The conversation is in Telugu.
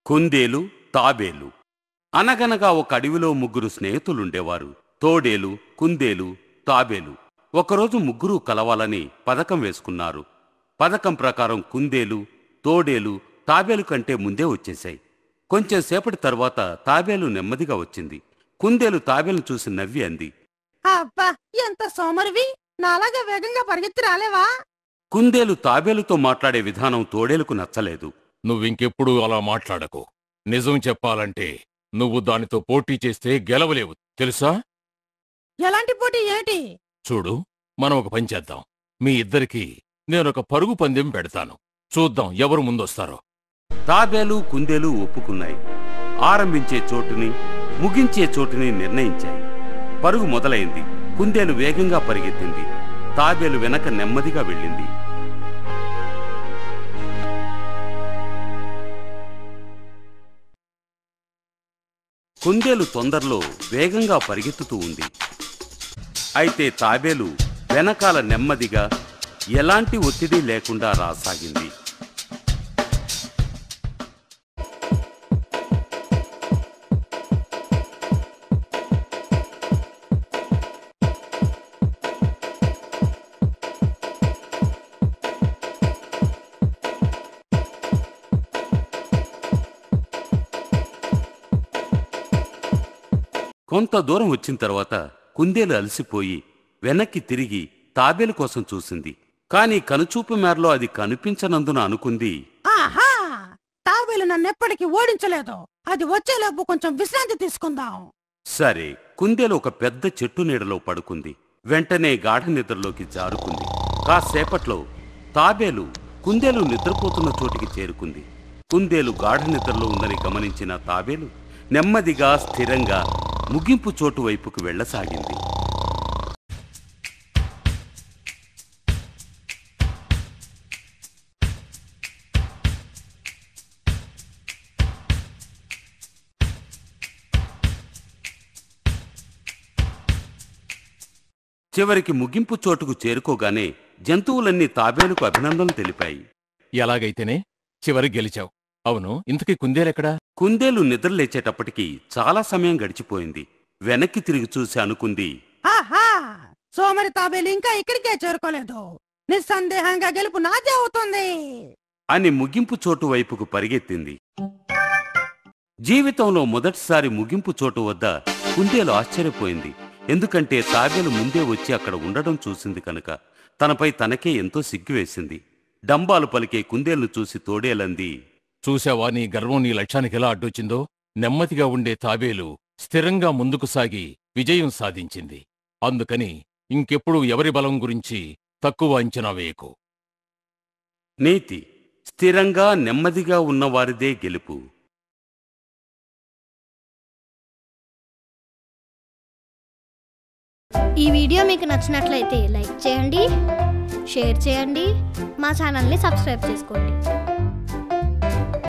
కుందేలు తాబేలు. అనగనగా ఒక అడవిలో ముగ్గురు స్నేహితులుండేవారు. తోడేలు, కుందేలు, తాబేలు. ఒకరోజు ముగ్గురూ కలవాలని పథకం వేసుకున్నారు. పథకం ప్రకారం కుందేలు, తోడేలు తాబేలు కంటే ముందే వచ్చేశాయి. కొంచెం సేపటి తర్వాత తాబేలు నెమ్మదిగా వచ్చింది. కుందేలు తాబేలును చూసి నవ్వి అంది, అబ్బా ఎంత సోమరివి, నాలాగా వేగంగా పరిగెత్తి రాలేవా? కుందేలు తాబేలుతో మాట్లాడే విధానం తోడేలుకు నచ్చలేదు. నువ్వింకెప్పుడూ అలా మాట్లాడకు. నిజం చెప్పాలంటే నువ్వు దానితో పోటీ చేస్తే గెలవలేవు, తెలుసా? ఎలాంటి పోటీ ఏంటి? చూడు, మనం ఒక పని చేద్దాం. మీ ఇద్దరికీ నేనొక పరుగు పందెం పెడతాను. చూద్దాం ఎవరు ముందొస్తారో. తాబేలు, కుందేలు ఒప్పుకున్నాయి. ఆరంభించే చోటుని, ముగించే చోటుని నిర్ణయించాయి. పరుగు మొదలైంది. కుందేలు వేగంగా పరిగెత్తింది. తాబేలు వెనక నెమ్మదిగా వెళ్ళింది. కుందేలు తొందరలో వేగంగా పరిగెత్తుతూ ఉంది. అయితే తాబేలు వెనకాల నెమ్మదిగా, ఎలాంటి ఒత్తిడి లేకుండా రాసాగింది. కొంత దూరం వచ్చిన తర్వాత కుందేలు అలసిపోయి వెనక్కి తిరిగి తాబేలు కోసం చూసింది. కాని కనుచూపు మేరలో అది కనిపించనందున అనుకుంది, ఆహా, తాబేలు నన్నెప్పటికీ ఓడించలేదు. అది వచ్చేలోపు కొంచెం విశ్రాంతి తీసుకుందాం. సరే. కుందేలు ఒక పెద్ద చెట్టు నీడలో పడుకుంది. వెంటనే గాఢ నిద్రలోకి జారుకుంది. కాసేపట్లో తాబేలు కుందేలు నిద్రపోతున్న చోటికి చేరుకుంది. కుందేలు గాఢ నిద్రలో ఉందని గమనించిన తాబేలు నెమ్మదిగా, స్థిరంగా ముగింపు చోటు వైపుకు వెళ్లసాగింది. చివరికి ముగింపు చోటుకు చేరుకోగానే జంతువులన్నీ తాబేలుకు అభినందనలు తెలిపాయి. ఎలాగైతేనే చివరి గెలిచావు. అవును, ఇంతకీ కుందేలెక్కడా? కుందేలు నిద్రలేచేటప్పటికి చాలా సమయం గడిచిపోయింది. వెనక్కి తిరిగి చూసి అనుకుంది, ఆహా, సోమరి తాబేలు ఇంకా ఇక్కడికే చేరుకోలేదు. నిస్సందేహంగా గెలుపు నాదే అవుతుంది అని ముగింపు చోటు వైపుకు పరిగెత్తింది. జీవితంలో మొదటిసారి ముగింపు చోటు వద్ద కుందేలు ఆశ్చర్యపోయింది. ఎందుకంటే తాబేలు ముందే వచ్చి అక్కడ ఉండడం చూసింది కనుక తనపై తనకే ఎంతో సిగ్గువేసింది. డంబాలు పలికే కుందేలును చూసి తోడేలంది, చూశావా నీ గర్వం నీ లక్ష్యానికి ఎలా అడ్డొచ్చిందో? నెమ్మదిగా ఉండే తాబేలు స్థిరంగా ముందుకు సాగి విజయం సాధించింది. అందుకని ఇంకెప్పుడు ఎవరి బలం గురించి తక్కువ అంచనా వేయకు. నీతి: స్థిరంగా, నెమ్మదిగా ఉన్నవారిదే గెలుపు. ఈ వీడియో మీకు నచ్చినట్లయితే లైక్ చేయండి, షేర్ చేయండి, మా ఛానల్ని సబ్స్క్రైబ్ చేసుకోండి.